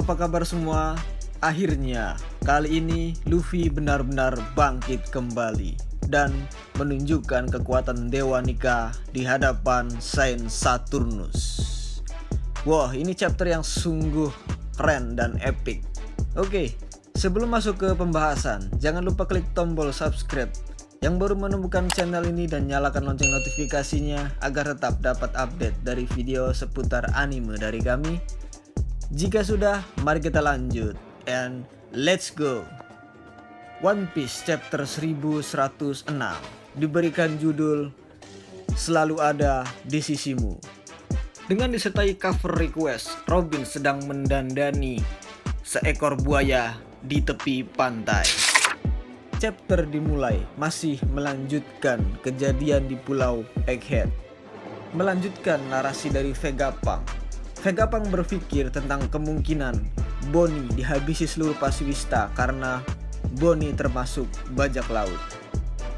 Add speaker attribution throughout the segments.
Speaker 1: apa kabar semua? Akhirnya, kali ini Luffy benar-benar bangkit kembali dan menunjukkan kekuatan Dewa Nika di hadapan Saint Saturnus. Wah, ini chapter yang sungguh keren dan epic. Oke, sebelum masuk ke pembahasan, jangan lupa klik tombol subscribe yang baru menemukan channel ini dan nyalakan lonceng notifikasinya agar tetap dapat update dari video seputar anime dari kami. Jika sudah, mari kita lanjut and let's go. One Piece chapter 1106 diberikan judul Selalu Ada di Sisimu. Dengan disertai cover request, Robin sedang mendandani seekor buaya di tepi pantai. Chapter dimulai masih melanjutkan kejadian di Pulau Egghead. Melanjutkan narasi dari Vegapunk. Vegapunk berpikir tentang kemungkinan Bonnie dihabisi seluruh pasifista karena Bonnie termasuk bajak laut.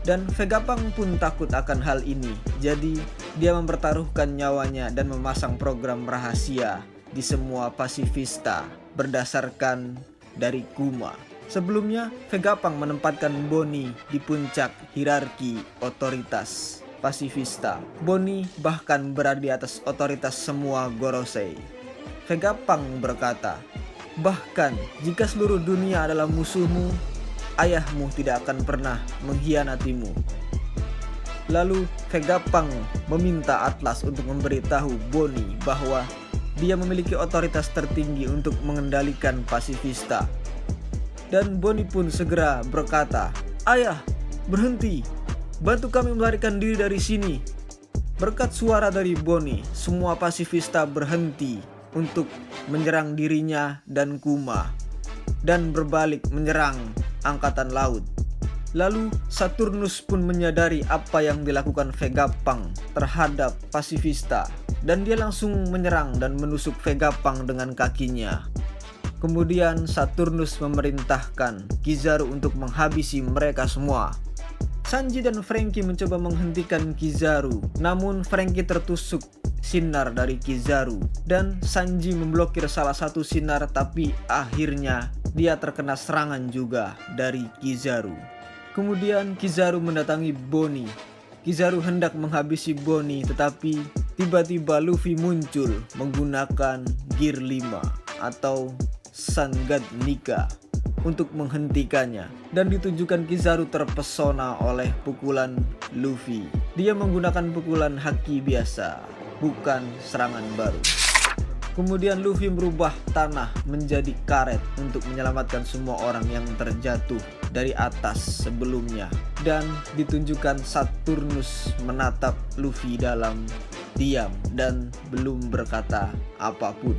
Speaker 1: Dan Vegapunk pun takut akan hal ini, jadi dia mempertaruhkan nyawanya dan memasang program rahasia di semua pasifista berdasarkan dari Kuma. Sebelumnya, Vegapunk menempatkan Bonnie di puncak hierarki otoritas pasifista. Bonnie bahkan berada di atas otoritas semua Gorosei. Vegapunk berkata, bahkan jika seluruh dunia adalah musuhmu, ayahmu tidak akan pernah mengkhianatimu. Lalu Vegapunk meminta Atlas untuk memberitahu Bonnie bahwa dia memiliki otoritas tertinggi untuk mengendalikan pasifista. Dan Bonnie pun segera berkata, ayah, berhenti, bantu kami melarikan diri dari sini. Berkat suara dari Bonnie, semua pasifista berhenti untuk menyerang dirinya dan Kuma, dan berbalik menyerang angkatan laut. Lalu Saturnus pun menyadari apa yang dilakukan Vegapunk terhadap pasifista, dan dia langsung menyerang dan menusuk Vegapunk dengan kakinya. Kemudian Saturnus memerintahkan Kizaru untuk menghabisi mereka semua. Sanji dan Franky mencoba menghentikan Kizaru, namun Franky tertusuk sinar dari Kizaru dan Sanji memblokir salah satu sinar, tapi akhirnya dia terkena serangan juga dari Kizaru. Kemudian Kizaru mendatangi Bonnie. Kizaru hendak menghabisi Bonnie, tetapi tiba-tiba Luffy muncul menggunakan Gear 5 atau Sun God Nika untuk menghentikannya, dan ditunjukkan Kizaru terpesona oleh pukulan Luffy. Dia menggunakan pukulan haki biasa, bukan serangan baru. Kemudian Luffy merubah tanah menjadi karet untuk menyelamatkan semua orang yang terjatuh dari atas sebelumnya, dan ditunjukkan Saturnus menatap Luffy dalam diam dan belum berkata apapun.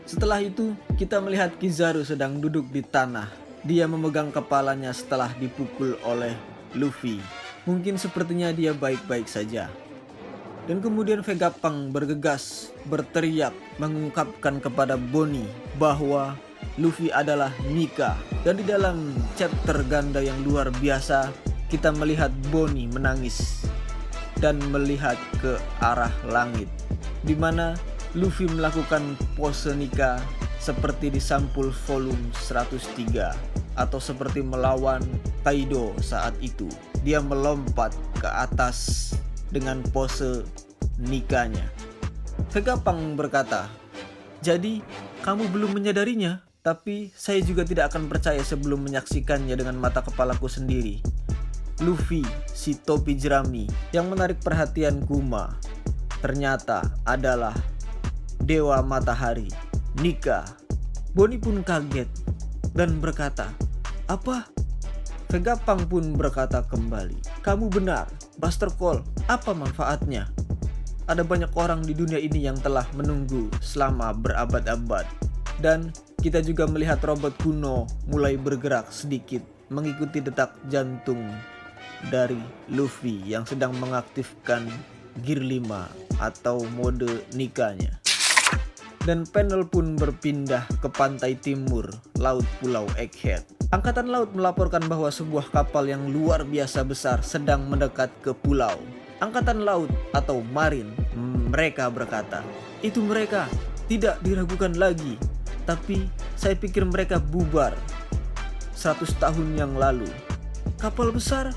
Speaker 1: Setelah itu kita melihat Kizaru sedang duduk di tanah. Dia memegang kepalanya setelah dipukul oleh Luffy. Mungkin sepertinya dia baik-baik saja. Dan kemudian Vegapunk bergegas, berteriak, mengungkapkan kepada Bonnie bahwa Luffy adalah Nika. Dan di dalam chapter ganda yang luar biasa, kita melihat Bonnie menangis dan melihat ke arah langit, di mana Luffy melakukan pose Nika seperti di sampul volume 103, atau seperti melawan Kaido saat itu. Dia melompat ke atas dengan pose Nikanya. Vegapunk berkata, jadi kamu belum menyadarinya, tapi saya juga tidak akan percaya sebelum menyaksikannya dengan mata kepalaku sendiri. Luffy, si topi jerami yang menarik perhatian Kuma, ternyata adalah Dewa Matahari, Nika. Bonnie pun kaget dan berkata, apa? Vegapunk pun berkata kembali, kamu benar, Buster Call, apa manfaatnya? Ada banyak orang di dunia ini yang telah menunggu selama berabad-abad. Dan kita juga melihat robot kuno mulai bergerak sedikit mengikuti detak jantung dari Luffy yang sedang mengaktifkan Gear 5 atau mode Nikanya. Dan panel pun berpindah ke pantai timur laut Pulau Egghead. Angkatan laut melaporkan bahwa sebuah kapal yang luar biasa besar sedang mendekat ke pulau. Angkatan laut atau Marine, mereka berkata, itu mereka, tidak diragukan lagi. Tapi saya pikir mereka bubar 100 tahun yang lalu. Kapal besar?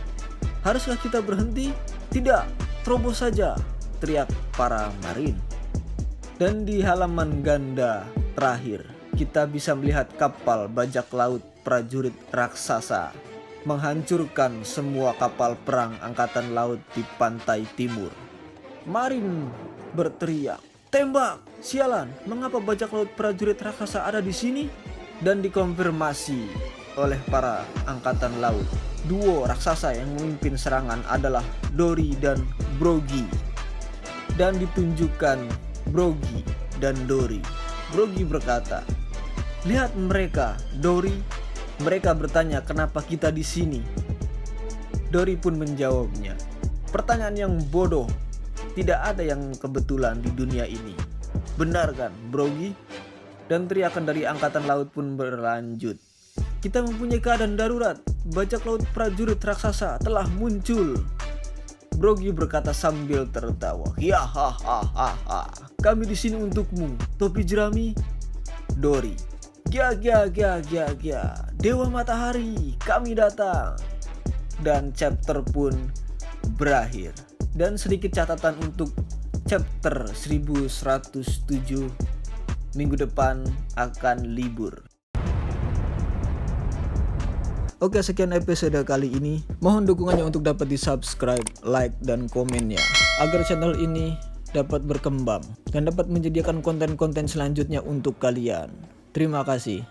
Speaker 1: Haruskah kita berhenti? Tidak, terobos saja, teriak para marin. Dan di halaman ganda terakhir, kita bisa melihat kapal bajak laut prajurit raksasa menghancurkan semua kapal perang angkatan laut di pantai timur. Marin berteriak, "Tembak! Sialan, mengapa bajak laut prajurit raksasa ada di sini?" Dan dikonfirmasi oleh para angkatan laut, duo raksasa yang memimpin serangan adalah Dory dan Broggy. Dan ditunjukkan Broggy dan Dory. Broggy berkata, "Lihat mereka, Dory." Mereka bertanya, "Kenapa kita di sini?" Dory pun menjawabnya, "Pertanyaan yang bodoh. Tidak ada yang kebetulan di dunia ini. Benar kan, Broggy?" Dan teriakan dari angkatan laut pun berlanjut, "Kita mempunyai keadaan darurat. Bajak laut prajurit raksasa telah muncul." Broggy berkata sambil tertawa, "Ya hahaha. Kami di sini untukmu, topi jerami." Dory, "Gya gya gya gya gya. Dewa matahari, kami datang." Dan chapter pun berakhir. Dan sedikit catatan untuk chapter 1107, minggu depan akan libur. Oke, sekian episode kali ini. Mohon dukungannya untuk dapat di subscribe, like, dan komennya, agar channel ini dapat berkembang dan dapat menyediakan konten-konten selanjutnya untuk kalian. Terima kasih.